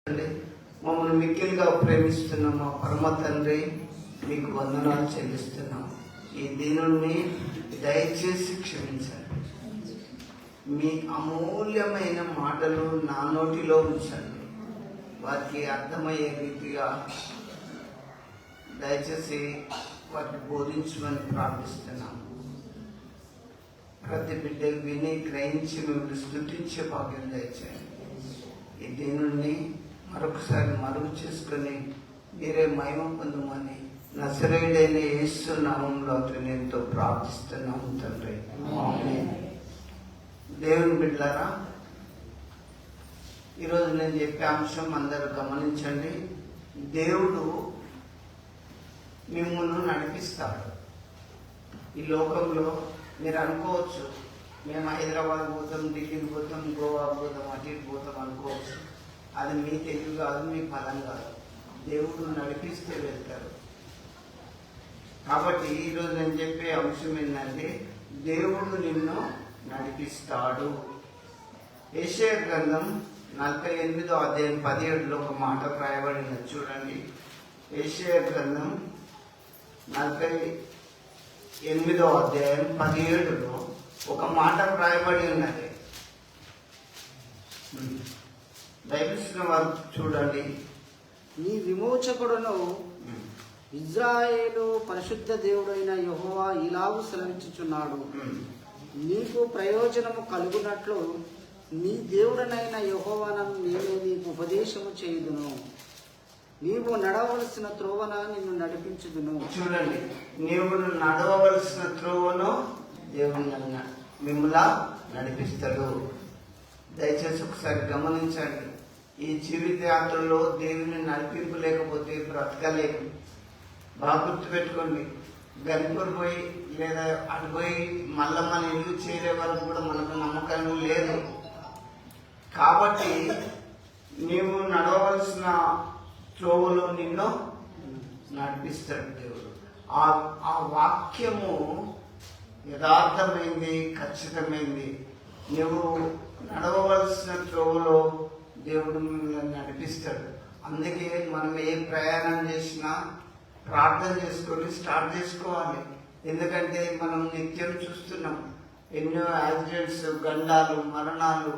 మమ్మల్ని మిక్కిలిగా ప్రేమిస్తున్న మా పరమ తండ్రి, మీకు వందనాలు చెల్లిస్తున్నాం. ఈ దీనుల్ని దయచేసి క్షమించండి. మీ అమూల్యమైన మాటలు నా నోటిలో ఉంచండి. వారికి అర్థమయ్యే రీతిగా దయచేసి వాటిని బోధించమని ప్రార్థిస్తున్నాం. ప్రతి బిడ్డ విని గ్రహించి మిమ్మల్ని స్తుతించే భాగ్యం దయచేయండి. ఈ దీనుల్ని మరొకసారి మరుగు చేసుకుని మీరే మహిమ పొందమని నజరేయుడైన యేసు నామములో నేనుతో ప్రార్థిస్తున్నాము తండ్రి. ఆమేన్. దేవుని బిడ్డలారా, ఈరోజు నేను చెప్పే అంశం అందరూ గమనించండి. దేవుడు మిమ్మల్ని నడిపిస్తాడు. ఈ లోకంలో మీరు అనుకోవచ్చు, మేము హైదరాబాద్ పోతాం, ఢిల్లీకి పోతాం, గోవా పోతాం, అటు ఇటు పోతాం అనుకోవచ్చు. అది మీ తెలివి కాదు, మీ బలం కాదు. దేవుడు నడిపిస్తే వెళ్తారు. కాబట్టి ఈరోజు నేను చెప్పే అంశం ఏంటంటే, దేవుడు నిన్ను నడిపిస్తాడు. యెషయా గ్రంథం 48వ అధ్యాయం 17లో ఒక మాట రాయబడినది చూడండి. యెషయా గ్రంథం 48వ అధ్యాయం 17లో ఒక మాట రాయబడి ఉన్నది. బైబిల్స్ వారు చూడండి. నీ విమోచకుడును ఇజ్రాయేలు పరిశుద్ధ దేవుడైన యెహోవా ఇలాగు సెలవిచ్చుచున్నాడు, నీకు ప్రయోజనము కలుగునట్లు నీ దేవుడనైన యెహోవాను నేను నీకు ఉపదేశము చేయుదును, నీవు నడవలసిన త్రోవన నిన్ను నడిపించుదును. చూడండి, నీవు నడవలసిన త్రోవను దేవుడు మిమ్మల్ని నడిపిస్తాడు. దయచేసి ఒకసారి గమనించండి. ఈ జీవిత యాత్రలో దేవుని నడిపింపు లేకపోతే బ్రతకలేము. బాగా గుర్తుపెట్టుకోండి. గనిపూర్ పోయి లేదా అటు పోయి మళ్ళీ మన ఇల్లు చేరే వరకు కూడా మనకు నమ్మకం లేదు. కాబట్టి నీవు నడవలసిన త్రోవలో నిన్ను నడిపిస్తాడు దేవుడు. ఆ వాక్యము యథార్థమైంది, ఖచ్చితమైంది. నువ్వు నడవవలసిన త్రోవలో దేవుడు మిమ్మల్ని నడిపిస్తాడు. అందుకే మనం ఏ ప్రయాణం చేసినా ప్రార్థన చేసుకొని స్టార్ట్ చేసుకోవాలి. ఎందుకంటే మనం నిత్యం చూస్తున్నాం ఎన్నో యాక్సిడెంట్స్, గండాలు, మరణాలు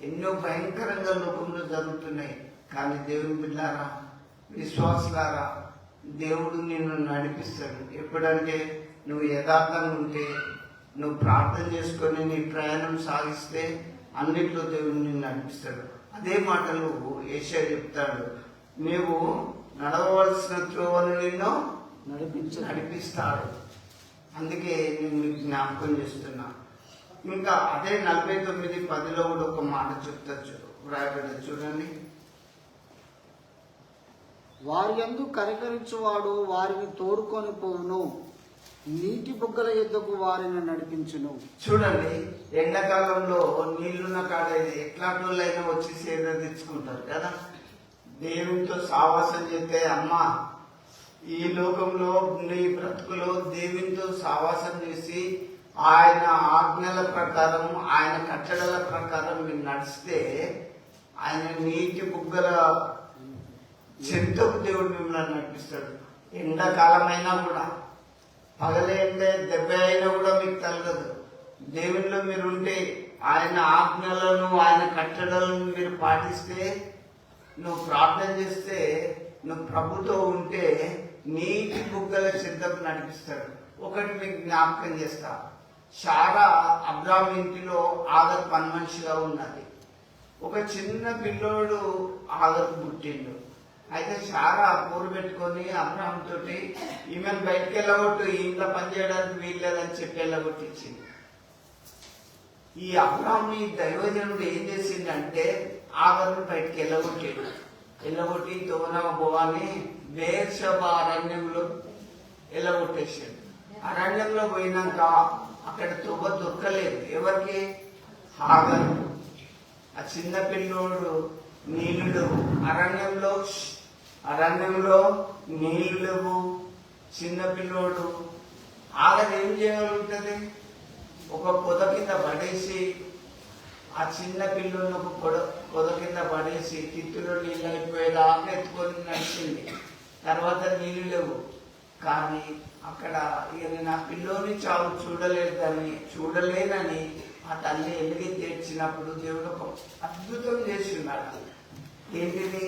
ఎన్నో భయంకరంగా లోకంలో జరుగుతున్నాయి. కానీ దేవుని బిడ్డలారా, విశ్వాసులారా, దేవుడు నిన్ను నడిపిస్తాడు. ఎప్పుడంటే నువ్వు యథార్థంగా ఉంటే, నువ్వు ప్రార్థన చేసుకొని నీ ప్రయాణం సాగిస్తే అన్నిట్లో దేవుడు నిన్ను నడిపిస్తాడు. అదే మాటలు యెషయా చెప్తాడు, నీవు నడవవలసిన త్రోవను నిన్ను నడిపిస్తాడు. అందుకే నేను మీకు జ్ఞాపకం చేస్తున్నా. ఇంకా అదే 49:10లో కూడా ఒక మాట చెప్తారు, వ్రాయబడి చూడండి. వారి యందు కనికరించువాడు వారిని తోడుకొని పోవును, నీటి బుగ్గల యొద్దకు వారిని నడిపించును. చూడండి, ఎండాకాలంలో నీళ్లున్న కాడ ఎట్లాంటి వాళ్ళైనా వచ్చి సేద తెచ్చుకుంటారు కదా. దేవునితో సావాసం చేస్తే, అమ్మా ఈ లోకంలో నీ బ్రతుకులో దేవునితో సావాసం చేసి ఆయన ఆజ్ఞల ప్రకారం, ఆయన కట్టడల ప్రకారం మీరు నడిస్తే, ఆయన నీటి బుగ్గల చెంతకు దేవుడు మిమ్మల్ని నడిపిస్తాడు. ఎండాకాలమైనా కూడా, పగలే దెబ్బ అయినా కూడా మీకు తలగదు. దేవునిలో మీరు ఉంటే, ఆయన ఆజ్ఞలను, ఆయన కట్టడలను మీరు పాటిస్తే, నువ్వు ప్రార్థన చేస్తే, నువ్వు ప్రభుతో ఉంటే నీటి బుగ్గల చెంతకు నడిపిస్తాడు. ఒకటి మీకు జ్ఞాపకం చేస్తా. శారా అబ్రాహాము ఇంటిలో ఆగర్ పని మనిషిగా ఉన్నది. ఒక చిన్న పిల్లోడు ఆగర్ పుట్టిండు. అయితే శారా కూర పెట్టుకొని అబ్రాహాం తోటి, ఈమెను బయటకు వెళ్ళగొట్టు, ఈ ఇంట్లో పనిచేయడానికి వీల్లేదని చెప్పి వెళ్ళగొట్టించింది. ఈ అబ్రాహాంని దైవజనుడు ఏం చేసిందంటే, ఆగర్ను బయటకు వెళ్ళగొట్టి తోన బోవాని బేర్షెబా అరణ్యంలో వెళ్ళగొట్టేసాడు. అరణ్యంలో పోయినాక అక్కడ తువ్వ దొరకలేదు ఎవరికి? ఆగర్. ఆ చిన్న పిల్లోడు నీళ్లు లేవు, అరణ్యంలో నీళ్లు లేవు, చిన్న పిల్లోడు. ఆగర్ ఏం చేయగలుగుతుంది? ఒక పొద కింద పడేసి ఆ చిన్న పిల్లలను పొద కింద పడేసి తిత్తులో నీళ్ళు అయిపోయేదాకా ఎత్తుకొని నడిచింది. తర్వాత నీళ్ళు లేవు. కానీ అక్కడ ఇక నేను ఆ పిల్లోని చావు చూడలేనని ఆ తల్లి ఎలిగి తెచ్చినప్పుడు దేవుడు ఒక అద్భుతం చేసి ఉన్నాడు. ఏంటిది?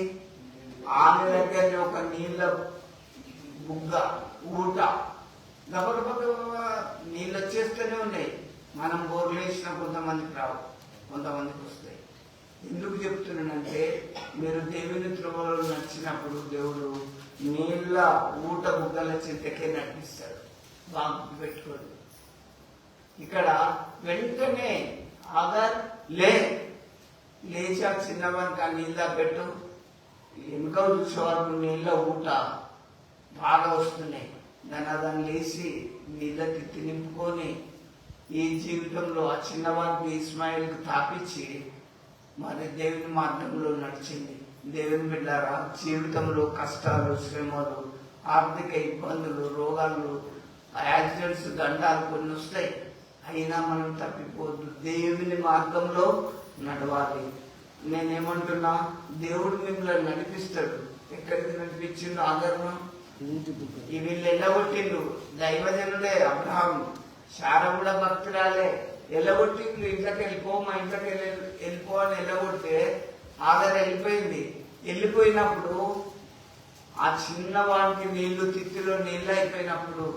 ఆమె దగ్గర ఒక నీళ్ళ బుగ్గ ఊట గబగబ నీళ్ళు వచ్చేస్తూనే ఉన్నాయి. మనం బోర్లు వేసిన కొంతమందికి రావు, కొంతమందికి వస్తాయి. ఎందుకు చెప్తున్నానంటే, మీరు దేవుని త్రోవలో నడిచినప్పుడు దేవుడు నీళ్ళ ఊట బుగ్గల చింతకే నడిపిస్తాడు. బాగా పెట్టుకోండి. ఇక్కడ వెంటనే ఆగర్ లేచి ఆ చిన్నవానికి ఆ నీళ్ళ పెట్టు. వెనుక చూసే వరకు నీళ్ళ ఊట బాగా వస్తున్నాయి. దాన్ని లేచి నీళ్ళ తిత్తి నింపుకొని ఈ జీవితంలో ఆ చిన్నవారికి ఇస్మాయిల్కి తాపించి మరి దేవుని మార్గంలో నడిచింది. దేవుని బిడ్డారా, జీవితంలో కష్టాలు, శ్రమలు, ఆర్థిక ఇబ్బందులు, రోగాలు, యాక్సిడెంట్స్, గండాలు కొన్ని వస్తాయి. అయినా మనం తప్పిపోద్దు, దేవుని మార్గంలో నడవాలి. నేనేమంటున్నా, దేవుడు మిమ్మల్ని నడిపిస్తాడు. ఎక్కడికి నడిపించిండు? ఆదరణ వీళ్ళు ఎల్లగొట్టిండ్రు. దైవజనుడే అబ్రహాం, శారా కూడా భక్తురాలే. ఎల్లగొట్టిండ్రు. ఇంట్లోకి వెళ్ళిపో, మా ఇంట్లోకి వెళ్ళిపో అని ఎల్లగొడితే ఆదరణ వెళ్ళిపోయింది. వెళ్ళిపోయినప్పుడు ఆ చిన్నవానికి నీళ్లు తిత్తిలో నీళ్ళు అయిపోయినప్పుడు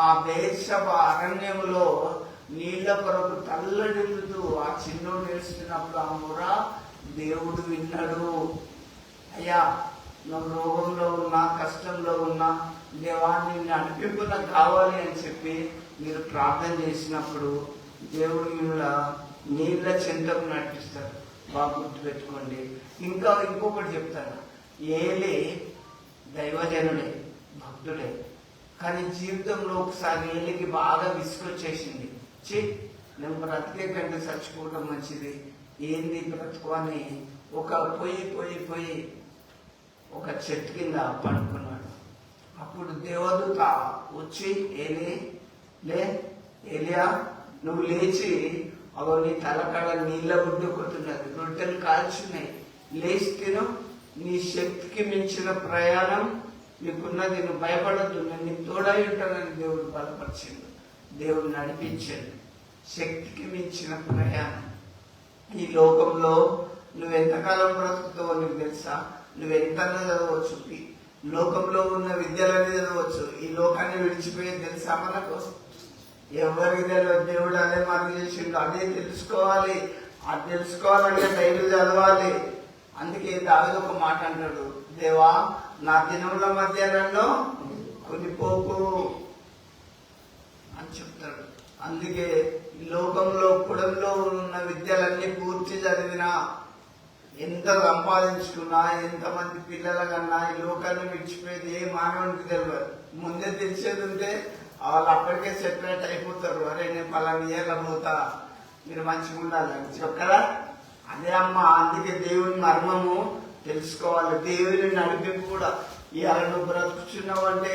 ఆ బేర్షెబ అరణ్యంలో నీళ్ల కొరకు తల్లడిల్లుతూ ఆ చిన్నోడు నేర్చుకున్నప్పుడు ఆ మొర దేవుడు విన్నాడు. అయ్యా, నువ్వు రోగంలో ఉన్నా, కష్టంలో ఉన్నా, దేవాన్ని నడిపింపు నాకు కావాలి అని చెప్పి మీరు ప్రార్థన చేసినప్పుడు దేవుడు మిమ్మల్ని నీళ్ళ చెంతకు నడిపిస్తాడు. బాగా గుర్తుపెట్టుకోండి. ఇంకొకటి చెప్తాను. ఏలే దైవజనుడే, భక్తుడే. కానీ జీవితంలో ఒకసారి ఏలికి బాగా విసుకొచ్చేసింది. నేను బ్రతికే కంటే చచ్చిపోవడం మంచిది, ఏంది బ్రతుకు అని ఒక పోయి ఒక చెట్టు కింద పడుకున్నాడు. అప్పుడు దేవదూత వచ్చి ఏలియా నువ్వు లేచి అవి నీ తలకాడ నీళ్ళ గుడ్డు కొట్టున్నది, రొట్టెలు కాల్చున్నాయి, లేచి తిను, నీ శక్తికి మించిన ప్రయాణం నీకున్నది, నువ్వు భయపడద్దు, నేను నీకు తోడై ఉంటానని దేవుడు బలపరిచిండు, దేవుడు నడిపించాడు. శక్తికి మించిన ప్రయాణం. ఈ లోకంలో నువ్వెంతకాలం బ్రతుకుతావో నీకు తెలుసా? నువ్వెంతన్నా చదవచ్చు, లోకంలో ఉన్న విద్యలన్నీ చదవచ్చు, ఈ లోకాన్ని విడిచిపోయేది తెలుసా మనకు? ఎవరికి తెలియదు. దేవుడు అదే మనకు చేసిండు, అదే తెలుసుకోవాలి. అది తెలుసుకోవాలంటే బైబిల్ చదవాలి. అందుకే దావీదు ఒక మాట అంటాడు, దేవా నా దినముల మధ్య నన్ను కొనిపోకు అని చెప్తాడు. అందుకే ఈ లోకంలో కుడంలో ఉన్న విద్యలన్నీ పూర్తి చదివినా, ఎంత సంపాదించుకున్నా, ఎంతమంది పిల్లల కన్నా ఈ లోకాన్ని విడిచిపోయేది ఏ మానవునికి తెలియదు. ముందే తెలిసేది ఉంటే వాళ్ళు అప్పటికే సెపరేట్ అయిపోతారు. అరే నేను పలానా ఇయర్లో పోతా, మీరు మంచిగా ఉండాలని చెప్పరా? అదే అమ్మ. అందుకే దేవుని మర్మము తెలుసుకోవాలి, దేవుని నడిపింపు కూడా. ఇవాళ నువ్వు బ్రతుకుచున్నావు అంటే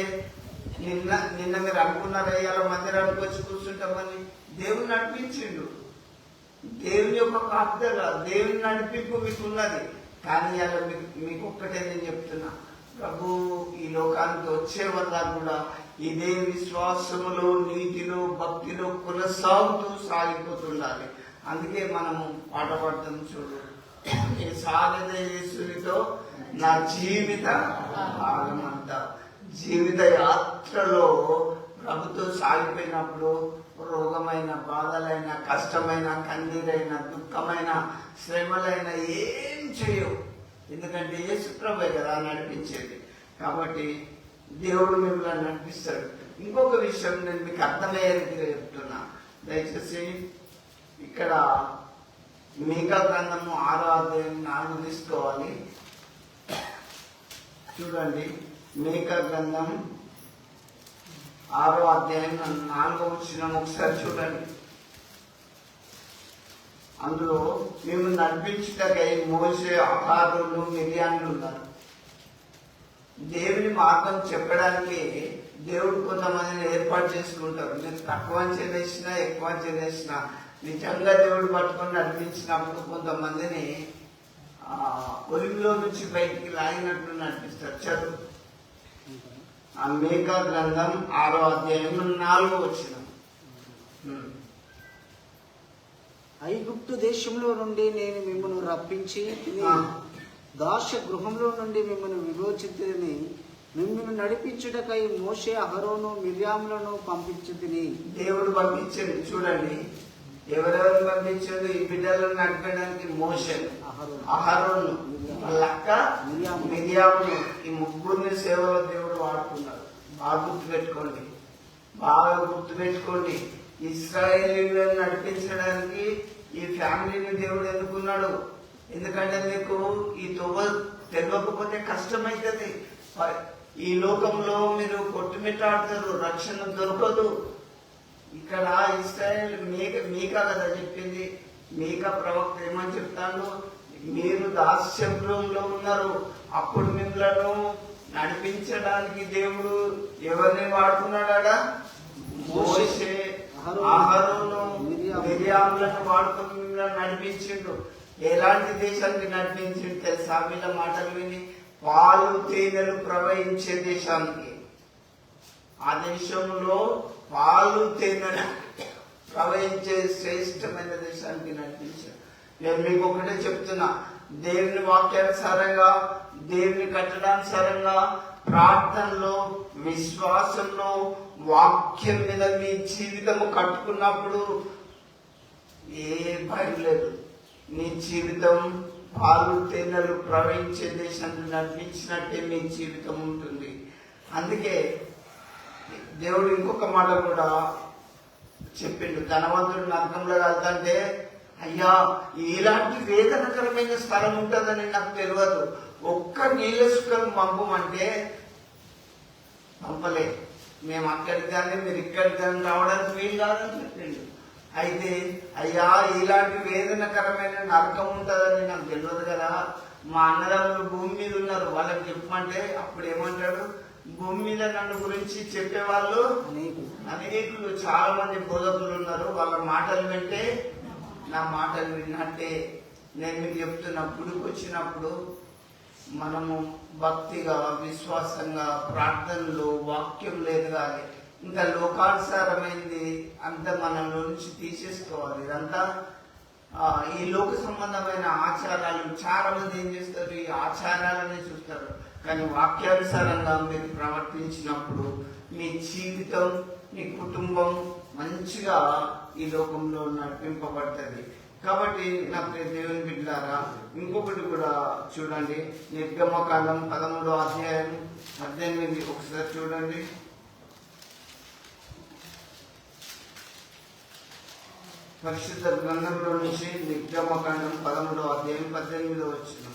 నిన్న మీరు అనుకున్నారా ఇవాళ మందిరానికి వచ్చి కూర్చుంటామని? దేవుని నడిపించిండు. దేవుని యొక్క కాపుదల, దేవుని నడిపింపు మీకు ఉన్నది. కానీ ఇవాళ మీకు ఒక్కటే నేను చెప్తున్నా, ప్రభు ఈ లోకానికి వచ్చే వల్ల కూడా ఇదే విశ్వాసములో, నీతిలో, భక్తిలో కొనసాగుతూ సాగిపోతుండాలి. అందుకే మనము పాట పాడుతాం చూడు, సాగద యేసునితో నా జీవిత కాలమంతా. జీవిత యాత్రలో ప్రభుతో సాగిపోయినప్పుడు రోగమైన, బాధలైన, కష్టమైన, కన్నీరైన, దుఃఖమైన, శ్రమలైన ఏం చేయవు. ఎందుకంటే యేసు ప్రభువే కదా నడిపించేది. కాబట్టి దేవుడు మిమ్మల్ని నడిపిస్తాడు. ఇంకొక విషయం నేను మీకు అర్థమయ్యేదిగా చెప్తున్నా, దయచేసి ఇక్కడ మీకా గ్రంథము 6వ అధ్యాయం 4 తీసుకోవాలి. చూడండి, మీకా గ్రంథం 6వ అధ్యాయం 4వ వచనం ఒకసారి చూడండి. అందులో మేము నడిపించుటకై మోసే, అహారోలు, మిరియాన్లు ఉన్నారు. దేవుని మార్గం చెప్పడానికి దేవుడు కొంతమందిని ఏర్పాటు చేసుకుంటారు. మీరు తక్కువ చేసినా ఎక్కువ చేసినా నిజంగా దేవుడు పట్టుకొని నడిపించినప్పుడు కొంతమందిని ఒలిమిలో నుంచి బయటికి లాగినట్లు నడిపిస్తారు. చదువు ఆ మీకా గ్రంథం 6వ అధ్యాయం 4వ వచనం. ఐగుప్తు దేశంలో నుండి నేను మిమ్మల్ని రప్పించి దాస గృహంలో నుండి మిమ్మల్ని విమోచించితిని. మిమ్మల్ని నడిపించుటకై మోషే అహరోను మిర్యాములను పంపించితిని. దేవుడు పంపించాడు. చూడండి, ఎవరెవరు పంపించాడు ఈ బిడ్డలను నడిపడానికి? మోషే, అహరోను, వాళ్ళక్క మిర్యాములు. ఈ ముగ్గురిని సేవలో దేవుడు వాడుకున్నాడు. బాగా గుర్తుపెట్టుకోండి, బాగా గుర్తుపెట్టుకోండి. ఇశ్రాయేలీయులను నడిపించడానికి ఈ ఫ్యామిలీని దేవుడు ఎన్నుకున్నాడు. ఎందుకంటే మీకు ఈ తొవ్వ తెలియకపోతే కష్టమైతుంది. ఈ లోకంలో మీరు కొట్టుమిట్టాడతారు, రక్షణ దొరకదు. ఇక్కడ ఇశ్రాయేల్ మీకా కదా చెప్పింది. మీకా ప్రవక్త ఏమని చెప్తాను, మీరు దాస్యంలో ఉన్నారు. అప్పుడు మిమ్మలను నడిపించడానికి దేవుడు ఎవరిని వాడుకున్నాడా? మోషే, అహరోను, మిర్యాములను వాడుకొని మిమ్మల్ని నడిపించిండు. ఎలాంటి దేశానికి నడిపించిండు తెలుసా? వీళ్ళ మాటలు విని పాలు తేనెలు ప్రవహించే దేశానికి. ఆ దేశంలో పాలు తేనెలు ప్రవహించే శ్రేష్టమైన దేశానికి నడిపించాడు. నేను మీకు ఒకటే చెప్తున్నా, దేవుని వాక్యానుసారంగా, దేవుని కట్టడానుసారంగా, ప్రార్థనలో, విశ్వాసంలో, వాక్యం మీద మీ జీవితము కట్టుకున్నప్పుడు ఏ భయం లేదు. నీ జీవితం పాలు తేనెలు ప్రవహించే దేశాన్ని నడిపించినట్టే మీ జీవితం ఉంటుంది. అందుకే దేవుడు ఇంకొక మాట కూడా చెప్పిండు. ధనవంతుడు నరకంలో వెళ్తాంటే, అయ్యా ఇలాంటి వేదనకరమైన స్థలం ఉంటుందని నాకు తెలియదు, ఒక్క నీళ్ళ సుఖం పంపమంటే పంపలే. మేము అక్కడికి కానీ మీరు ఇక్కడికి కానీ రావడానికి వీలు కాదని చెప్పిండు. అయితే అయ్యా ఇలాంటి వేదనకరమైన నరకం ఉంటుందని నాకు తెలియదు కదా, మా అన్నదమ్ములు భూమి మీద ఉన్నారు, వాళ్ళకి చెప్పమంటే అప్పుడు ఏమంటాడు? భూమి మీద నన్ను గురించి చెప్పేవాళ్ళు అనేకులు, చాలా మంది బోధకులు ఉన్నారు, వాళ్ళ మాటలు వింటే నా మాటలు విన్నట్టే. నేను మీకు చెప్తున్నా, గుడికి వచ్చినప్పుడు మనము భక్తిగా, విశ్వాసంగా, ప్రార్థనలు, వాక్యం లేదు కానీ ఇంకా లోకానుసారమైంది అంతా మనలో నుంచి తీసేసుకోవాలి. ఇదంతా ఈ లోక సంబంధమైన ఆచారాలు. చాలా మంది ఏం చేస్తారు? ఈ ఆచారాలనే చూస్తారు. కానీ వాక్యానుసారంగా మీరు ప్రవర్తించినప్పుడు మీ జీవితం, మీ కుటుంబం మంచిగా ఈ లోకంలో నడిపింపబడుతుంది. కాబట్టి నా ప్రియ దేవుని బిడ్డలారా, ఇంకొకటి కూడా చూడండి. నిర్గమకాండం 13వ అధ్యాయం 18 ఒకసారి చూడండి. పరిశుద్ధ గ్రంథంలో నుంచి నిర్గమకాండం 13వ అధ్యాయం 18వ వచనం.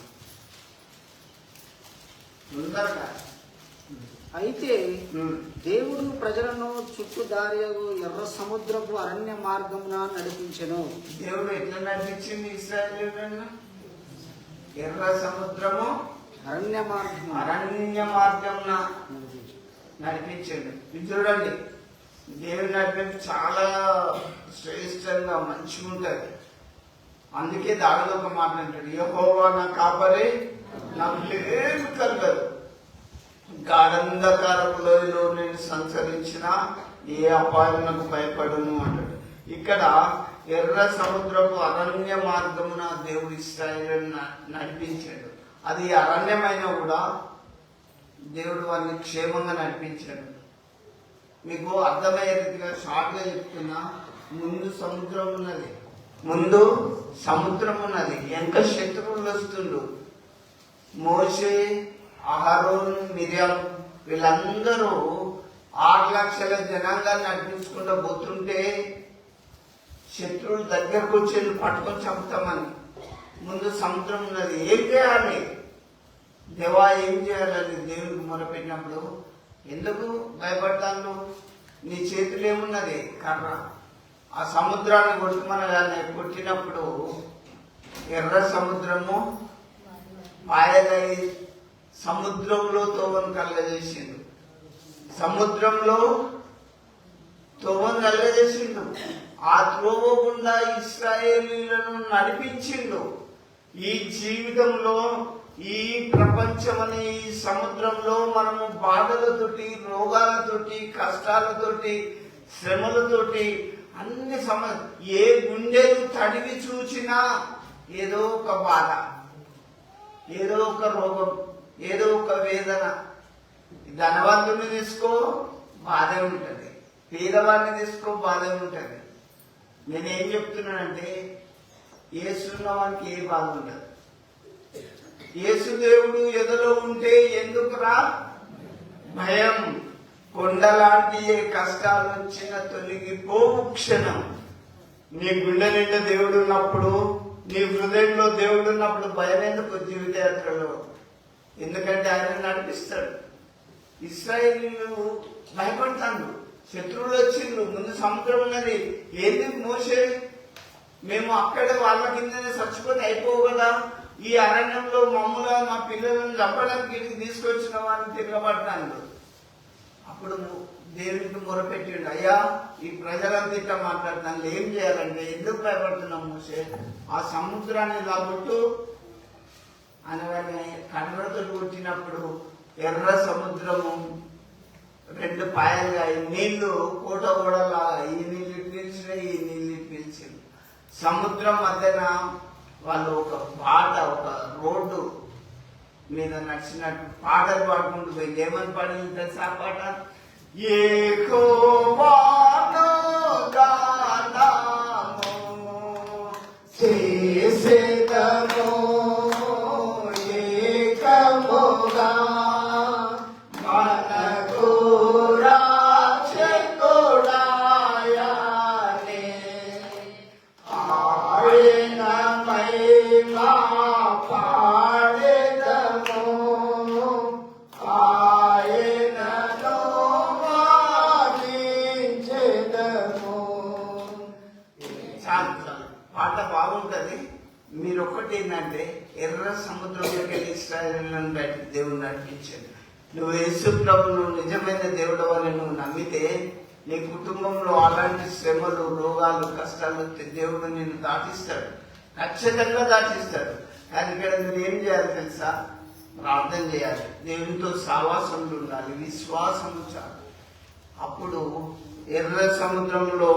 తొందరగా. అయితే దేవుడు ప్రజలను చుట్టుదారియగు ఎర్ర సముద్రపు అరణ్య మార్గమున నడిపించెను. దేవుడు ఎట్లా నడిపించింది ఇశ్రాయేలీయులను? ఎర్ర సముద్రము అరణ్య మార్గమున నడిపించండి. ఇది చూడండి, దేవుని నడిపించి చాలా శ్రేష్టంగా మంచిగా ఉంటుంది. అందుకే దానిలో ఒక మాట అంటాడు, యెహోవా నా కాపరి, నాకు ఏమి కలగదు. గాఢంధకారపు లోయలో నేను సంచరించిన ఏ అపాయమునకు భయపడును అంటాడు. ఇక్కడ ఎర్ర సముద్రపు అరణ్య మార్గమున దేవుడు ఇశ్రాయేలును నడిపించాడు. అది అరణ్యమైన కూడా దేవుడు వారిని క్షేమంగా నడిపించాడు. మీకు అర్థమయ్యే రీతిగా షార్ట్ గా చెప్తున్నా, ముందు సముద్రం ఉన్నది, వెనక శత్రువులు వస్తుండ్రు. మోషే, అహరోన్, మిర్యాం వీళ్ళందరూ 6 లక్షల జనాంగాన్ని నడిపించుకుంటూ పోతుంటే శత్రువులు దగ్గరకు వచ్చి పట్టుకొని చంపుతామని. ముందు సముద్రం ఉన్నది. ఏం చేయాలి? దేవా ఏం చేయాలని దేవునికి మొరపెట్టినప్పుడు, ఎందుకు భయపడతాను? నీ చేతులు ఏమున్నది? కర్ర. ఆ సముద్రాన్ని కొట్టినప్పుడు ఎర్ర సముద్రము పాయలై సముద్రంలో తోవను కలగజేసిండు. ఆ త్రోవ గుండా ఇశ్రాయేలీయులను నడిపించిండు. ఈ జీవితంలో, ఈ ప్రపంచమనే ఈ సముద్రంలో మనము బాధలతోటి, రోగాలతోటి, కష్టాలతోటి, శ్రమలతోటి అన్ని ఏ గుండెలు తడివి చూచినా ఏదో ఒక బాధ, ఏదో ఒక రోగం, ఏదో ఒక వేదన. ధనవంతుని తీసుకో బాధ ఉంటుంది, పేదవాడిని తీసుకో బాధ ఉంటుంది. నేనేం చెప్తున్నానంటే యేసున్న వానికి ఏ బాధ ఉండదు. యేసుదేవుడు ఎదులో ఉంటే ఎందుకురా భయం? కొండలాంటి ఏ కష్టాలు వచ్చినా తొలగిపోవు క్షణం. నీ గుండె నిండా దేవుడు ఉన్నప్పుడు, నీ హృదయంలో దేవుడు ఉన్నప్పుడు భయం ఎందుకు జీవితయాత్రలో? ఎందుకంటే ఆయన నడిపిస్తాడు. ఇశ్రాయేలీయులు భయపడతాడు, శత్రువులు వచ్చిండ్రు, ముందు సముద్రం ఉన్నది. ఏంది మోసే, మేము అక్కడ వాళ్ళ కిందనే చచ్చిపోతే అయిపోవు కదా, ఈ అరణ్యంలో మమ్మల్ని మా పిల్లలను చంపడానికి ఇంటికి తీసుకొచ్చిన వాడిని తిరగబడ్డాను. అప్పుడు దేవునికి మొరపెట్టిండు, అయ్యా ఈ ప్రజలంతా ఇట్లా మాట్లాడుతాను, ఏం చేయాలంటే ఎందుకు భయపడుతున్నాం మోసే? ఆ సముద్రాన్ని లాగొట్టు అనగానే కన్నడతో కొట్టినప్పుడు ఎర్ర సముద్రము రెండు పాయలుగా నీళ్లు కోట గోడలాగా ఈ నీళ్ళు పీల్చినాయి, ఈ నీళ్ళు పీల్చింది. సముద్రం మధ్యన వాళ్ళు ఒక బాట, ఒక రోడ్డు మీద నడిచినట్టు పాటలు పాడుకుంటూ పోయింది. ఏమని పాడింది తెలుసా ఆ పాట? యెహోవాను గానము చేసెదము ఏకముగా మనకు రాక్షకుడాయనే ఆయన మహిమా పాడెదము ఆయనను మానించెదము. చాలు చాలు, పాట బాగుంటది. మీరు ఒక్కటి ఏంటంటే ఎర్ర సముద్రంలోకి వెళ్ళి ఇశ్రాయేలులను బయటకు దేవుడు నడిపించాడు. నువ్వు యేసు ప్రభువు నిజమైన దేవుడు అని నువ్వు నమ్మితే నీ కుటుంబంలో అలాంటి శ్రమలు, రోగాలు, కష్టాలు వస్తే దేవుడు నిన్ను దాటిస్తాడు, ఖచ్చితంగా దాటిస్తాడు. కానీ ఇక్కడ మీరు ఏం చేయాలి తెలుసా? ప్రార్థన చేయాలి, దేవునితో సావాసంలో ఉండాలి, విశ్వాసము చాలు. అప్పుడు ఎర్ర సముద్రంలో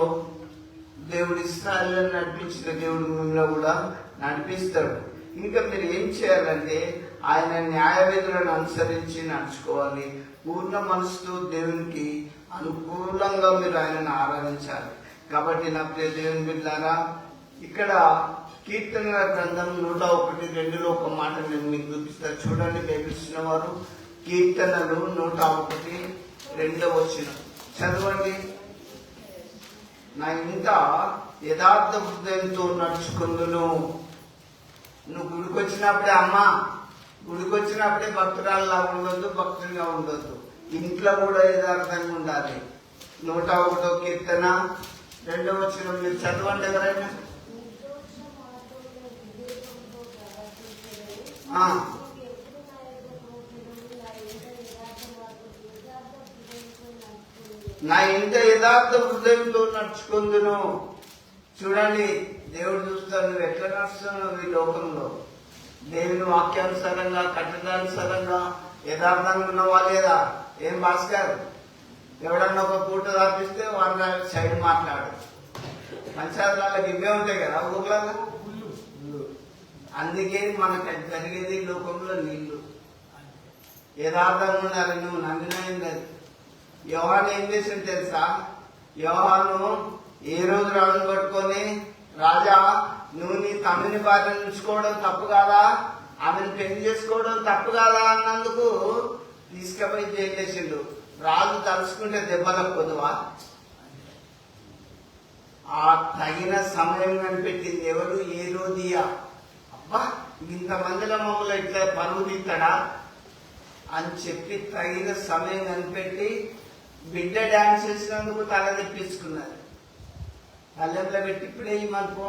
దేవుడు ఇశ్రాయేలును నడిపించిన దేవుడు మిమ్మల్ని కూడా నడిపిస్తాడు. ఇంకా మీరు ఏం చేయాలంటే ఆయన న్యాయ విధులను అనుసరించి నడుచుకోవాలి. పూర్ణ మనసుతో దేవునికి అనుకూలంగా మీరు ఆయనను ఆరాధించాలి. కాబట్టి నా ప్రియ దేవుని బిడ్డలారా, ఇక్కడ కీర్తనల గ్రంథం 101:2 ఒక మాట నేను మీకు చూపిస్తాను. చూడండి, బైబిల్సిన వారు కీర్తనలు 101:2 చదవండి. నా ఇంత యథార్థ హృదయంతో నడుచుకుందును. నువ్వు గుడికి వచ్చినప్పుడే అమ్మా, గుడికి వచ్చినప్పుడే భక్తురాల్లా ఉండొద్దు, భక్తులుగా ఉండొద్దు. ఇంట్లో కూడా యథార్థంగా ఉండాలి. 101 కీర్తన 2 మీరు చదవండి ఎవరైనా. నా ఇంత యథార్థ హృదయంతో నడుచుకుందును. చూడండి, దేవుడు చూస్తాడు నువ్వు ఎట్లా నడుస్తున్నావు ఈ లోకంలో. దేవుని వాక్యానుసారంగా, కట్టడానుసారంగా యథార్థంగా ఉన్నవా లేదా? ఏం భాస్కర్, ఎవడన్నా ఒక పూట రాపిస్తే వాళ్ళ సైడ్ మాట్లాడు. పంచాయతీలకు ఇవే ఉంటాయి కదా ఊర్లలో. అందుకే మనకు జరిగేది లోకంలో నీళ్లు. యథార్థంగా ఉండాలి. నువ్వు నమ్మినాయం లేదు. యోహాను ఏం చేసింది తెలుసా? యోహాను ఏ రోజు రాజును పట్టుకొని, రాజా నువ్వు నీ తమ్ముని భార్యను ఉంచుకోవడం తప్పు కాదా, ఆమెను పెళ్లి చేసుకోవడం తప్పు కాదా అన్నందుకు తీసుకుపోయి జైలు వేసిండు. రాజు తలుచుకుంటే దెబ్బలకు పొద్దువా? ఆ తగిన సమయం కనిపెట్టింది ఎవరు? ఏరోదియా. అబ్బా, ఇంతమందిలో మమ్మల్ని ఇట్లా పరువు తీస్తాడా అని చెప్పి తగిన సమయం కనిపెట్టి బిడ్డ డాన్స్ చేసినందుకు తల తెప్పించుకున్నారు. పల్లెంలో పెట్టి ఇప్పుడే ఇమ్మనుకో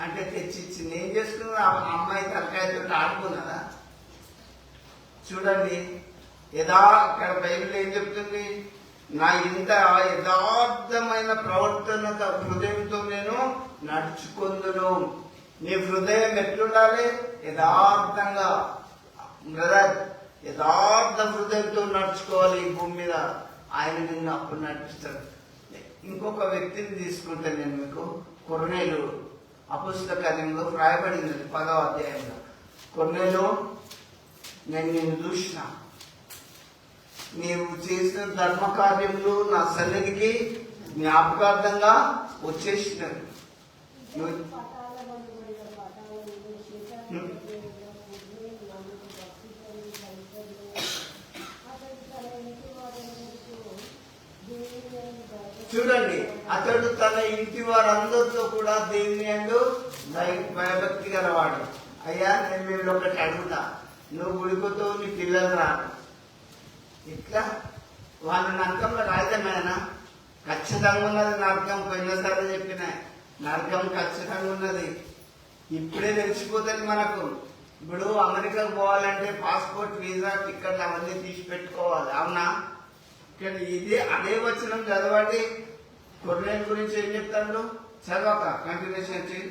అంటే తెచ్చిచ్చింది. ఏం చేసుకున్నా అమ్మాయి తలకాయతో ఆడుకున్నదా? చూడండి, యథా అక్కడ బైబిల్ ఏం చెప్తుంది? నా ఇంత యథార్థమైన ప్రవర్తన హృదయంతో నేను నడుచుకుందును. నీ హృదయం ఎట్లుండాలి? యథార్థంగా బ్రదర్, యథార్థ హృదయంతో నడుచుకోవాలి ఈ భూమి మీద. ఆయన నిన్ను అప్పుడు నడిపిస్తాడు. ఇంకొక వ్యక్తిని తీసుకుంటే నేను మీకు, కొర్నేలు అపొస్తలుల కార్యంలో రాయబడింది 10వ అధ్యాయంలో. కొర్నేలు, నేను నిన్ను చూసిన, నీవు చేసిన ధర్మ కార్యములు నా సన్నిధికి జ్ఞాపకార్థంగా వచ్చేసినవి. చూడండి, అతడు తన ఇంటి వారందరితో కూడా దేవుని యందు భయభక్తి గలవాడు. అయ్యా, నేను మీరు ఒకటి అడుగుతా, నువ్వు గుడిపోతో నీ పిల్లలు రాడు, ఇట్లా వాళ్ళు నరకంలో రాజమేనా? ఖచ్చితంగా ఉన్నది నరకం. పోయినసారి చెప్పిన నరకం ఖచ్చితంగా ఉన్నది. ఇప్పుడే తెలిసిపోతుంది మనకు. ఇప్పుడు అమెరికాకు పోవాలంటే పాస్పోర్ట్, వీసా, టికెట్ అవన్నీ తీసి పెట్టుకోవాలి, అవునా? ఇక్కడ అదే వచనం చదవండి. కొర్నేలు గురించి ఏం చెప్తాడు? చదవక కంటిన్యూషన్ చేయి.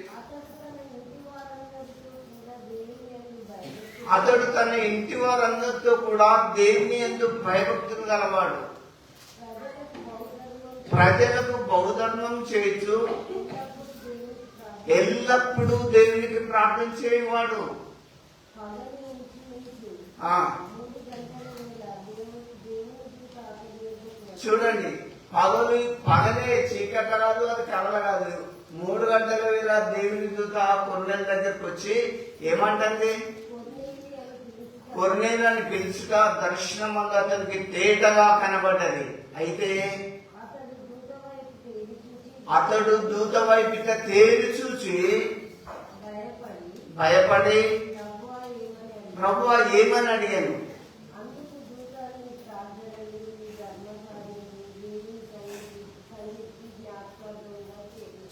అతడు తన ఇంటి వారందరితో కూడా దేవుని యందు భయభక్తులు గలవాడు, ప్రజలకు బహుధర్మం చేయొచ్చు, ఎల్లప్పుడూ దేవునికి ప్రార్థన చేయవాడు. చూడండి, పగలే చీకటి కాదు, అది కలల కాదు. 3 గంటల వేళ దేవుని దూత కొర్నేలు దగ్గరకు వచ్చి ఏమంటుంది? కొర్నేలు అని పిలుచుట దర్శనం అతనికి తేటగా కనబడ్డది. అయితే అతడు దూత వైపుగా తేరి చూచి భయపడి, ప్రభువా ఏమని అడిగాను?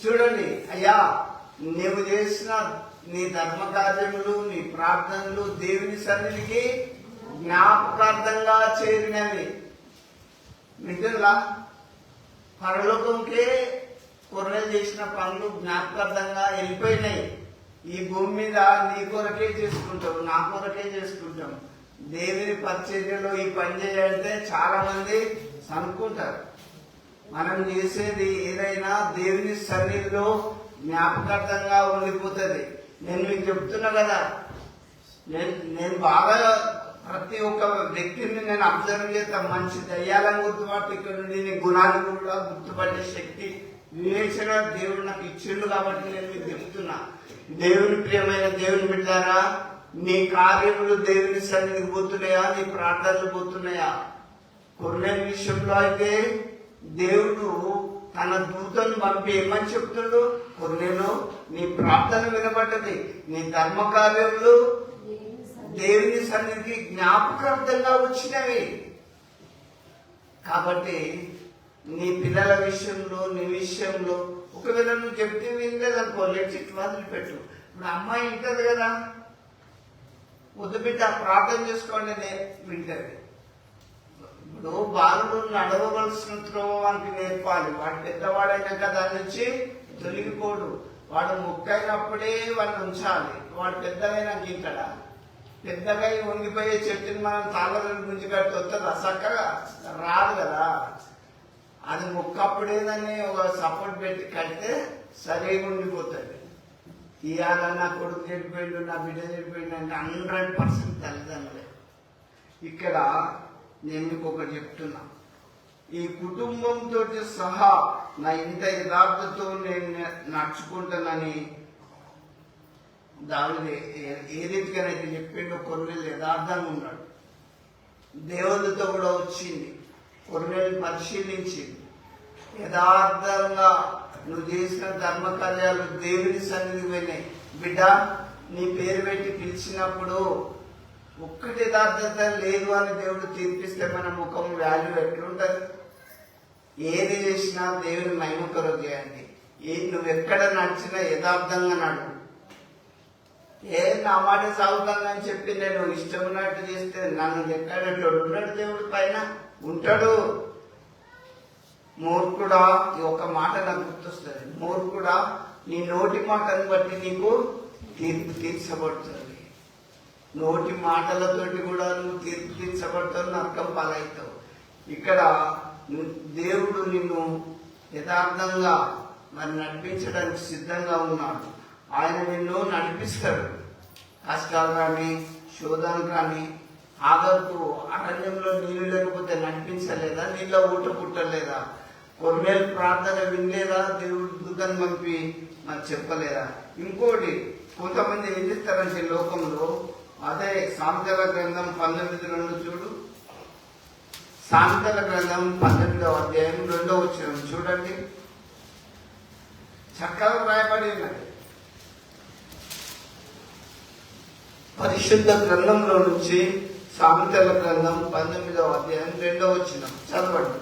చూడండి, అయ్యా, నీవు చేసిన నీ ధర్మ కార్యములు, నీ ప్రార్థనలు దేవుని సన్నిధికి జ్ఞాపకార్థంగా చేరినవి. నిజంగా పరలోకంకే కొర్నేలు చేసిన పనులు జ్ఞాపకార్థంగా వెళ్ళిపోయినాయి. ఈ భూమి మీద నీ కొరకే చేసుకుంటాం, నా కొరకే చేసుకుంటాం. దేవుని పరిచర్యలో ఈ పని చేయాలంటే చాలా మంది అనుకుంటారు. మనం చేసేది ఏదైనా దేవుని సన్నిధిలో జ్ఞాపకార్థంగా ఉండిపోతుంది. నేను మీకు చెప్తున్నా కదా, నేను బాగా ప్రతి ఒక్క వ్యక్తిని నేను అబ్జర్వ్ చేస్తాను. మంచి దయ్యాలను గుర్తుపట్టి, ఇక్కడ నుండి నీ గుణాన్ని కూడా గుర్తుపట్టే శక్తి, వివేచన దేవుడు నాకు ఇచ్చిండు. కాబట్టి నేను మీకు చెప్తున్నా, దేవుని ప్రియమైన దేవుని బిడ్డారా, నీ కార్యములు దేవుని సన్నిధికి పోతున్నాయా? నీ ప్రార్థనలు పోతున్నాయా? కొర్నేలు విషయంలో అయితే దేవుడు తన దూతను పంపి ఏమని చెప్తున్నాడు? కొర్నేలు, నీ ప్రార్థన వినబడ్డది, నీ ధర్మ కార్యములు దేవుని సన్నిధికి జ్ఞాపకార్థంగా వచ్చినవి. కాబట్టి నీ పిల్లల విషయంలో, నీ విషయంలో ఒకవేళ నువ్వు చెప్తే వినలేదనుకో, లేచి ఇట్లా వదిలిపెట్టు. ఇప్పుడు అమ్మాయి వింటది కదా, వద్దు బిడ్డ ప్రార్థన చేసుకోండి వింటది. ఇప్పుడు బాలుడు నడవవలసిన త్రోవానికి నేర్పాలి. వాడు పెద్దవాడైనాక దాని నుంచి తొలగిపోడు. వాడు ముక్కైనప్పుడే వాడిని ఉంచాలి. వాడు పెద్దగైనాక ఇక్కడ పెద్దగా వంగిపోయే చెట్టుని మనం తాళ్ళ గురించి కట్టి వస్తుంది, చక్కగా రాదు కదా. అది ముక్కప్పుడేదని ఒక సపోర్ట్ పెట్టి కడితే సరిగా ఉండిపోతుంది. ఇవాళ నా కొడుకు చెడిపోయిండు, నా బిడ్డ చెడిపోయిండు అంటే 100% తల్లిదండ్రులే. ఇక్కడ నేను మీకు ఒకటి చెప్తున్నా, ఈ కుటుంబంతో సహా నా ఇంత యథార్థతో నేను నడుచుకుంటానని దావిది ఏ రీతిగానైతే చెప్పిండో, కొర్నేలు యథార్థంగా ఉన్నాడు. దేవుడితో కూడా వచ్చింది, కొర్నేలు పరిశీలించింది. యథార్థంగా నువ్వు చేసిన ధర్మ కార్యాలు దేవుని సన్నిధికి పోయినాయి. బిడ్డ, నీ పేరు పెట్టి పిలిచినప్పుడు ఒక్కటి యథార్థత లేదు అని దేవుడు తీర్పిస్తే మన ముఖం వాల్యూ ఎట్లుంటది? ఏది చేసినా దేవుని మహిమ కొరకు చేయండి. నువ్వు ఎక్కడ నడిచినా యథార్థంగా నడు. నా మాట సాగుతానని చెప్పి నేను ఇష్టం ఉన్నట్టు చేస్తే నన్ను ఎక్కడ ఉండడు దేవుడి పైన ఉంటాడు. మూర్ఖుడా, ఈ ఒక్క మాట నాకు గుర్తొస్తుంది. మూర్ఖుడా, నీ నోటి మాటను బట్టి నీకు తీర్పు తీర్చబడుతుంది. నోటి మాటలతోటి కూడా నువ్వు తీర్పు తీర్చబడతావు, నరకం పాలవుతావు. ఇక్కడ దేవుడు నిన్ను యథార్థంగా మరి నడిపించడానికి సిద్ధంగా ఉన్నాడు. ఆయన నిన్ను నడిపిస్తాడు. కష్టాలు కానీ, శోధన కానీ, ఆగర్కు అరణ్యంలో నీళ్లు లేకపోతే నడిపించలేదా? నీళ్ళ ఊట పుట్టలేదా? కొన్నేళ్ళు ప్రార్థన వినలేదా? దేవుడు దూతను పంపి మరి చెప్పలేదా? ఇంకోటి, కొంతమంది ఏం చేస్తారంటే లోకంలో, అదే సామెతల గ్రంథం 19:2 చూడు. సామెతల గ్రంథం 19వ అధ్యాయం 2వ వచనం చూడండి. చక్కగా రాయబడి ఉన్నది. పరిశుద్ధ గ్రంథంలో నుంచి సామెతల గ్రంథం 19వ అధ్యాయం 2వ వచనం చదవండి.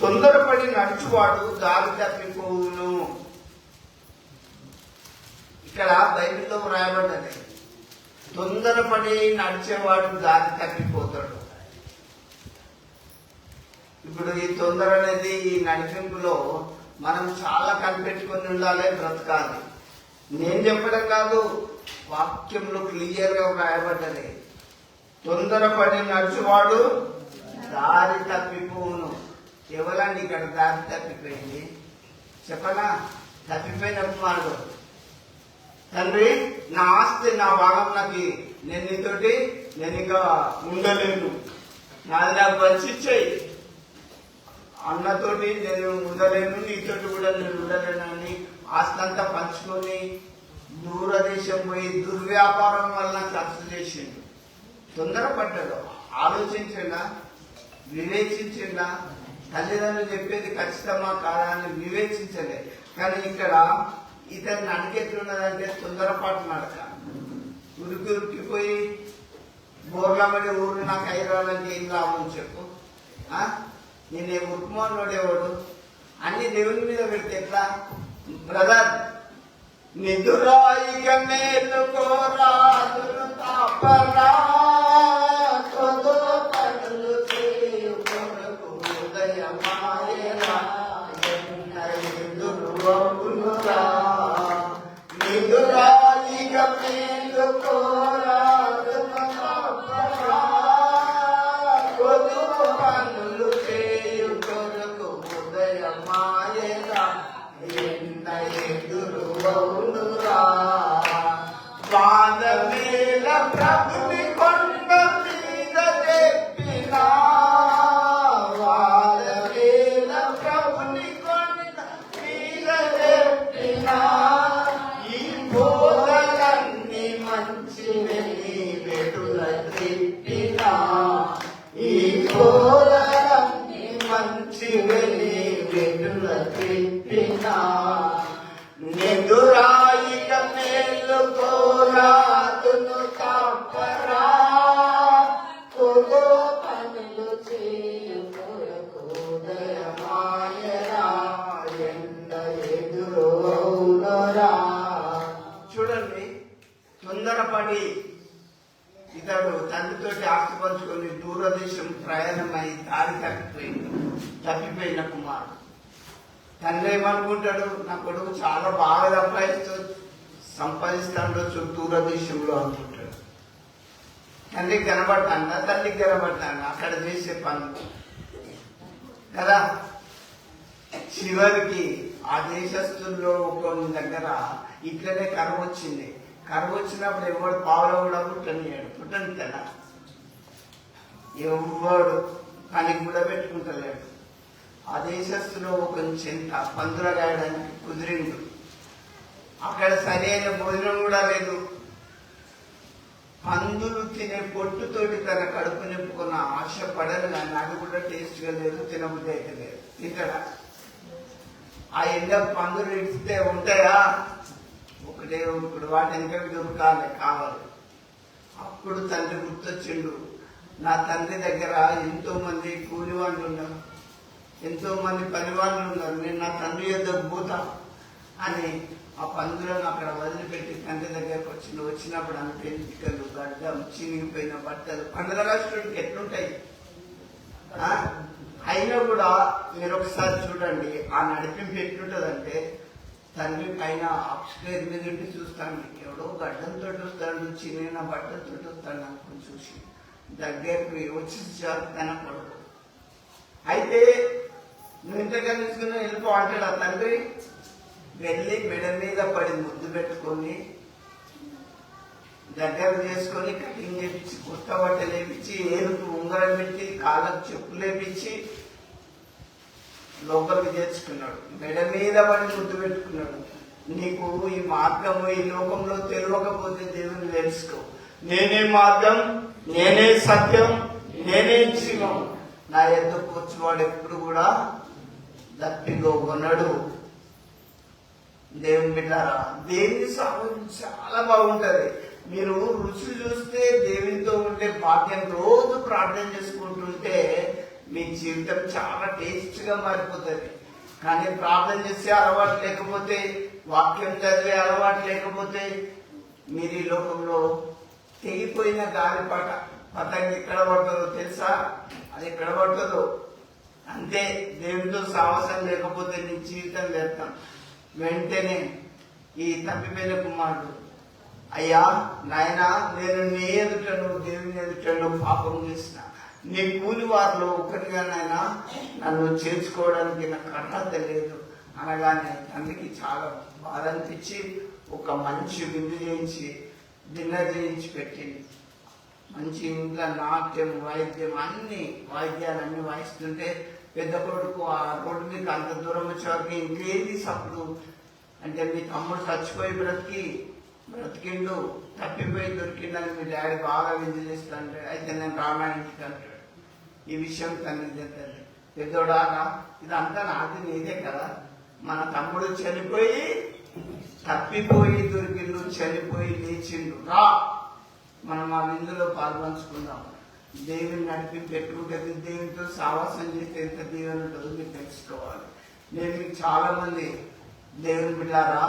తొందరపడి నడుచువాడు దారి తప్పిపోవును. ఇక్కడ బైబిల్లో రాయబడ్డది, తొందరపడి నడిచేవాడు దారి తప్పిపోతాడు. ఇప్పుడు ఈ తొందర అనేది, ఈ నడిపింపులో మనం చాలా కనిపెట్టుకుని ఉండాలి, బ్రతకాలి. నేను చెప్పడం కాదు, వాక్యంలో క్లియర్ గా రాయబడ్డది. తొందరపడి నడుచువాడు దారి తప్పిపోవును. ఎవరండి ఇక్కడ దారి తప్పిపోయింది చెప్పనా? తప్పిపోయిన కుమారుడు, తండ్రి నా ఆస్తి, నా భాగం నాకు, నేను నీతోటి నేను ఇంకా ఉండలేను, నాది నాకు పంచిచ్చేయి. అన్నతోటి నేను ఉండలేను, నీతోటి కూడా నేను ఉండలేను అని ఆస్తి అంతా పంచుకొని దూరదేశం పోయి దుర్వ్యాపారం వలన ఖర్చు చేసిండు. తొందరపడ్డాడు. ఆలోచించిండా? వివేచించిండా? తల్లిదండ్రులు చెప్పేది ఖచ్చితమా కాదా అని వివేచించలే. కానీ ఇక్కడ ఇతన్ని అడిగెట్లున్నదంటే తొందరపాటు నడక. ఉరికి ఉరికిపోయి బోర్లమడి ఊరు నాకు ఐరాలంటే ఏం లాభం చెప్పు? నేనే ఉరుకుమోడేవాడు అన్ని దేవుని మీద పెడితే ఎట్లా? బ్రదర్, నిదురాయిక మేలుకోరాదులు తాపరా, కొదో పనులు చేయు కొరకు ఉదయమాయరా, ఎదురురా. నిదురాయిక మేలుకోరాదులు తాపరా, కొదో పనులు చేయు కొరకు ఉదయమాయరా, ఎండ ఎదురురా. వాదమేల ప్రభుని కొండ మీద చెప్పినా, వాదమేల ప్రభుని కొండ మీద చెప్పినా, ఈ బోధలన్నీ మంచి వెళ్ళి వెడుల చెప్పినా, ఈ బోధలన్నీ మంచి వెళ్ళి వెడుల చెప్పినా, నిదురాయిక మేలుకోరాదును తాపరా, కొదో పనులు చేయు కొరకు ఉదయమాయరా, ఎండ ఎదురురా. చూడండి, తొందరపడి ఇతడు తండ్రితోటి ఆస్తి పంచుకొని దూరదేశం ప్రయాణమై దారి తప్పిపోయిన కుమారుడు. తండ్రి ఏమనుకుంటాడు? నా కొడుకు చాలా బాగా సంపాదిస్తాడో దూరదేశంలో అనుకుంటాడు. తండ్రికి కనబడతాడా? తల్లికి కనబడతాడా? అక్కడ చేసే పనులు కదా. చివరికి ఆ దేశస్తుల్లో కొన్ని దగ్గర ఇట్లనే కరువు వచ్చింది. కరువు వచ్చినప్పుడు ఎవడు పావులో కూడా పుట్టని కదా, ఎవడు పనికి కూడా పెట్టుకుంటలేడు. ఆ దేశస్తులో ఒక చెంత పందుల గాయడానికి కుదిరిండు. అక్కడ సరైన భోజనం కూడా లేదు. పందులు తినే పొట్టుతోటి తన కడుపు నింపుకున్న ఆశ పడను, కానీ అది కూడా టేస్ట్గా లేదు, తినబుద్ధి అయితే లేదు. తింటాడా? ఆ ఎండకు పందులు ఇస్తే ఉంటాయా? ఒకటే ఇప్పుడు వాటి వెనక దొరకాలి, కావాలి. అప్పుడు తండ్రి గుర్తొచ్చిండు, నా తండ్రి దగ్గర ఎంతో మంది కూలి వాళ్ళు ఉన్నారు, ఎంతో మంది పని వాళ్ళు ఉన్నారు, నేను నా తండ్రి యొద్దకు పోతా అని ఆ పందులను అక్కడ వదిలిపెట్టి తండ్రి దగ్గరకు వచ్చినప్పుడు అంత ఎంపికలు, గడ్డం, చినిగిపోయిన బట్టలు, పండుగ రాష్ట్రానికి ఎట్లుంటాయి? అయినా కూడా మీరు ఒకసారి చూడండి, ఆ నడిపింపు ఎట్లుంటదంటే తండ్రి పైన అప్స్టేర్ మీద ఉండి చూస్తాడు, ఎవడో గడ్డంతో వస్తాడు, చిన్న బట్టలతో వస్తాడు అనుకుని చూసి దగ్గరకు వచ్చి కనపడదు. అయితే నువ్వు ఇంతగా తీసుకుని వెళ్ళిపో అంటాడు ఆ తండ్రి. వెళ్ళి మెడ మీద పడి ముద్దు పెట్టుకొని దగ్గర చేసుకొని కటింగ్ చేపించి కొత్త బట్టలు వేపించి ఏరుకు ఉంగరం పెట్టి కాళ్ళకు చెప్పులు వేపించి లోపలికి చేర్చుకున్నాడు. మెడ మీద పడి ముద్దు పెట్టుకున్నాడు. నీకు ఈ మార్గము ఈ లోకంలో తెలియకపోతే దేవుని తెలుసుకో. నేనే మార్గం, నేనే సత్యం, నేనే జీవం. నా ఎద్దుకు వచ్చేవాడు ఎప్పుడు కూడా దప్పిలో కొనడు. దేవుని బిడ్డారా, దేవుని సాగు చాలా బాగుంటది. మీరు రుచి చూస్తే దేవునితో ఉండే భాగ్యం రోజు ప్రార్థన చేసుకుంటుంటే మీ జీవితం చాలా టేస్ట్ గా మారిపోతుంది. కానీ ప్రార్థన చేసే అలవాటు లేకపోతే, వాక్యం చదివే అలవాటు లేకపోతే మీరు ఈ లోకంలో తెగిపోయిన గాలిపాట పతంగి ఎక్కడ పడుతుందో తెలుసా? అది ఎక్కడ పడుతుందో అంతే. దేవునితో సాహసం లేకపోతే నీ జీవితం వ్యర్థం. వెంటనే ఈ తప్పిపోయిన కుమారుడు, అయ్యా నాయనా, నేను నీ ఎదుటను దేవుని ఎదుటను పాపం చేసిన, నీ కూలి వారిలో ఒకరిగా నాయనా నన్ను చేర్చుకోవడానికి నాకు అర్హత లేదు అనగానే తండ్రికి చాలా బాధ అనిపించి ఒక మంచి విందు చేయించి డిన్నర్ చేయించి పెట్టింది. మంచి ఇంట్లో నాట్యం, వాయిద్యం, అన్ని వాయిద్యాలన్నీ వాయిస్తుంటే పెద్ద కొడుకు ఆ రోడ్డు మీకు అంత దూరం వచ్చేవారికి ఇంకేంది సప్పుడు అంటే, మీ తమ్ముడు చచ్చిపోయి బ్రతికిండు, తప్పిపోయి దొరికిందని మీ డాడీ బాగా విందు చేస్తాంటే, అయితే నేను రామాయణకి అంటాడు. ఈ విషయం తండ్రి చెప్తుంది, పెద్దోడాగా ఇదంతా నాది నీదే కదా, మన తమ్ముడు చనిపోయి తప్పిపోయి దొరికిండు, చనిపోయి లేచిండు, రా మనం ఆ విందులో పాల్పంచుకుందాం. దేవుని నడిపింపు ఎట్లుంటుంది, దేవునితో సావాసం చేస్తే ఎంత దేవుని ఉంటుందో మీరు తెలుసుకోవాలి. నేను మీకు చాలా మంది దేవుని బిడ్డారా,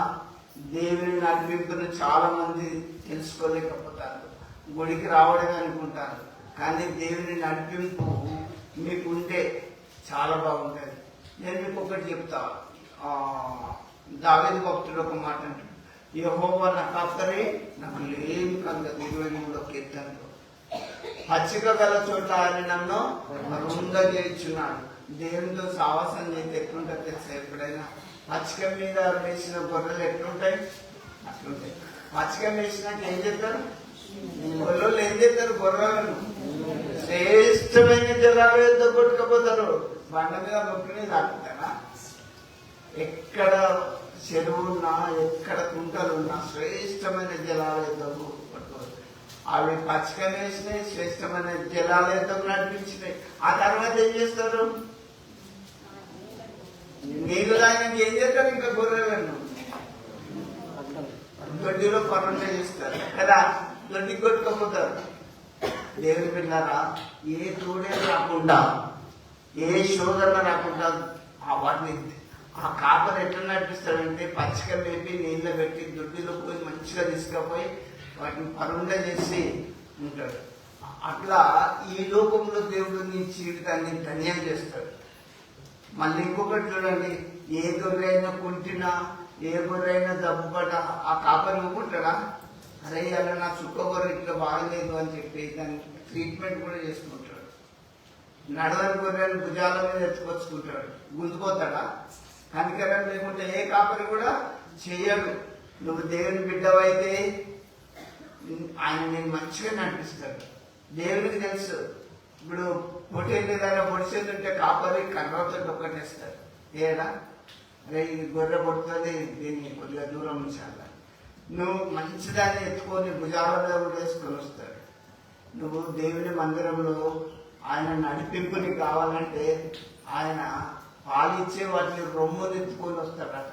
దేవుని నడిపింపును చాలా మంది తెలుసుకోలేకపోతారు. గుడికి రావడమే అనుకుంటారు, కానీ దేవుని నడిపింపు మీకు ఉంటే చాలా బాగుంటుంది. నేను మీకు ఒకటి చెప్తా. దావీదు భక్తుడు ఒక మాట అంటాడు, యెహోవా నా కాపరి, నాకు లేమి కలగదు. 23వ కీర్తనలో పచ్చిక గల చోట ఆయన నన్ను రుంద చేయించున్నాడు. దేవునితో సావాసం చేస్తే ఎట్లుంటుంది తెలుసా? ఎప్పుడైనా పచ్చిక మీద వేసిన గొర్రెలు ఎట్లుంటాయి అట్లుంటాయి. పచ్చిక వేసినాక ఏం చేస్తారు? గొర్రెలు ఏం చేస్తారు? గొర్రెలను శ్రేష్టమైన జలాలు ఎంత కొట్టుకపోతారు. బండ మీద నొక్కిని తాకుతారా? ఎక్కడ చెరువున్నా, ఎక్కడ కుంటలున్నా శ్రేష్టమైన జలాలు ఎద్దకు పట్టుకోవాలి. అవి పచ్చిక వేసినాయి, శ్రేష్టమైన జలాలు ఎద్దకు నడిపించినాయి. ఆ తర్వాత ఏం చేస్తారు? నీళ్ళు తాగినాక ఏం చేస్తారు? ఇంకా గొర్రెలను దొడ్డిలో పనులు చేస్తారు కదా, దొడ్డి కొట్టుకపోతారు. దేవుని పిల్లరా, ఏ తోడే రాకుండా, ఏ శోధన రాకుండా వాటిని ఆ కాపరి ఎట్లా నడిపిస్తాడంటే, పచ్చిక మేపి నీళ్ళ పెట్టి దొడ్డిలో పోయి మంచిగా తీసుకుపోయి వాటిని పరుంగా చేసి ఉంటాడు. అట్లా ఈ లోకంలో దేవుడు నీ జీవితాన్ని ధన్యం చేస్తాడు. మళ్ళీ ఇంకొకటి చూడండి, ఏ గొర్రెైనా కుంటినా, ఏ గొర్రెైనా జబ్బుపడ్డా ఆ కాపరి ఊపుకుంటాడా? అరే అలా నా చుక్క గొర్రె ఇట్లా బాగలేదు అని చెప్పి దానికి ట్రీట్మెంట్ కూడా చేసుకుంటాడు. నడవని గొర్రెని భుజాల మీద ఎత్తుకొచ్చుకుంటాడు. గుంజుకోతాడా? కనికరం లేకుంటే ఏ కాపరి కూడా చెయ్యడు. నువ్వు దేవుని బిడ్డవైతే ఆయన నేను మంచిగా నడిపిస్తాడు. దేవునికి తెలుసు. ఇప్పుడు పొట్టేళ్ళు ఏదైనా పొడిచేస్తుంటే కాపరి కర్రతో ఒక్కటేస్తాడు. ఏడా అరే ఇది గొర్రె పొడుతుంది, దీన్ని కొద్దిగా దూరం ఉంచాల. నువ్వు మంచిదాన్ని ఎత్తుకొని భుజాలలో కూడా వేసుకొని వస్తాడు. నువ్వు దేవుని మందిరంలో ఆయన నడిపింపుని కావాలంటే ఆయన పాలిచ్చే వాటిని రొమ్ముని ఎత్తుకొని వస్తాడట.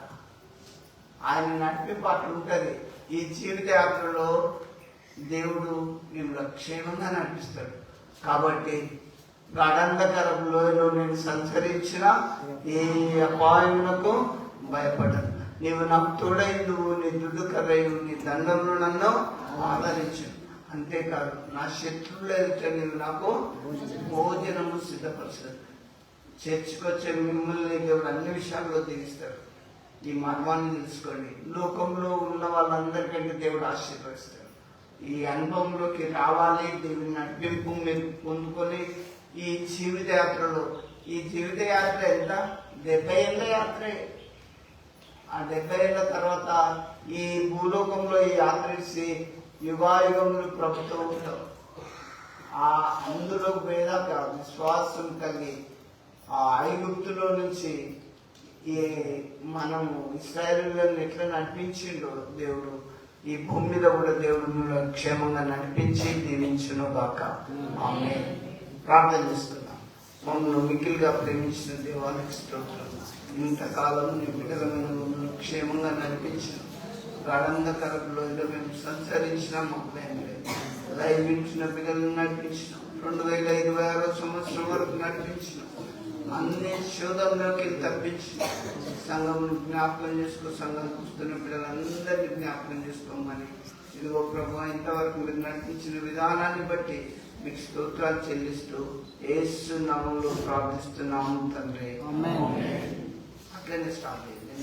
ఆయన నడిపింపు అట్లా ఉంటుంది. ఈ జీవిత యాత్రలో దేవుడు నేను క్షేమంగా నడిపిస్తాడు. కాబట్టి గాఢంధకరపు లోయలో నేను సంచరించిన ఏ అపాయములకు భయపడను. నీవు నాకు తోడైందువు, నీ దుడ్డు కర్రయు, నీ దండంలో నన్ను ఆదరించు. అంతేకాదు, నా శత్రువుల ఎదుట నీవు నాకు భోజనము సిద్ధపరచదు. చర్చికి వచ్చే మిమ్మల్ని దేవుడు అన్ని విషయాల్లో దీవిస్తాడు. ఈ మర్మాన్ని తెలుసుకోండి. లోకంలో ఉన్న వాళ్ళందరికంటే దేవుడు ఆశీర్వదిస్తాడు. ఈ అనుభవంలోకి రావాలి, దేవుని నడిపింపు మీరు పొందుకొని ఈ జీవిత యాత్రలో, ఈ జీవిత యాత్ర ఎంత 70 ఏళ్ళ యాత్రే. ఆ 70 ఏళ్ళ తర్వాత ఈ భూలోకంలో ఈ యాత్రిసి యుగాయుగములు ప్రభుత్వం ఉంటాం. ఆ అందులో వేదాక విశ్వాసం కలిగి ఆ ఐగుప్తులో నుంచి ఈ మనము ఇశ్రాయేలులను ఎట్లా నడిపించిండో దేవుడు, ఈ భూమి మీద కూడా దేవుడు క్షేమంగా నడిపించి దీవించును గాక. ఆమేన్. ప్రార్థన చేస్తున్నాం. మమ్మల్ని మిక్కిలిగా ప్రేమించిన దేవానికి స్తోత్రం. ఇంతకాలం నీ బిడ్డలమైన మమ్మల్ని క్షేమంగా నడిపించిన గాఢంధకరంలో మేము సంచరించిన మాకు లైవించిన పిల్లలను నడిపించిన 2026 సంవత్సరం వరకు నడిపించిన అన్ని శోధంలోకి తప్పించిన సంఘం జ్ఞాపకం చేసుకో, సంఘం చూస్తున్న పిల్లలందరినీ జ్ఞాపకం చేసుకోమని ఇదిగో ప్రభు ఇంతవరకు మీరు నడిపించిన విధానాన్ని బట్టి మీకు స్తోత్రాలు చెల్లిస్తూ యేసు నామములో ప్రార్థిస్తున్నాము తండ్రి. అట్లనే స్టార్ట్ అయ్యింది.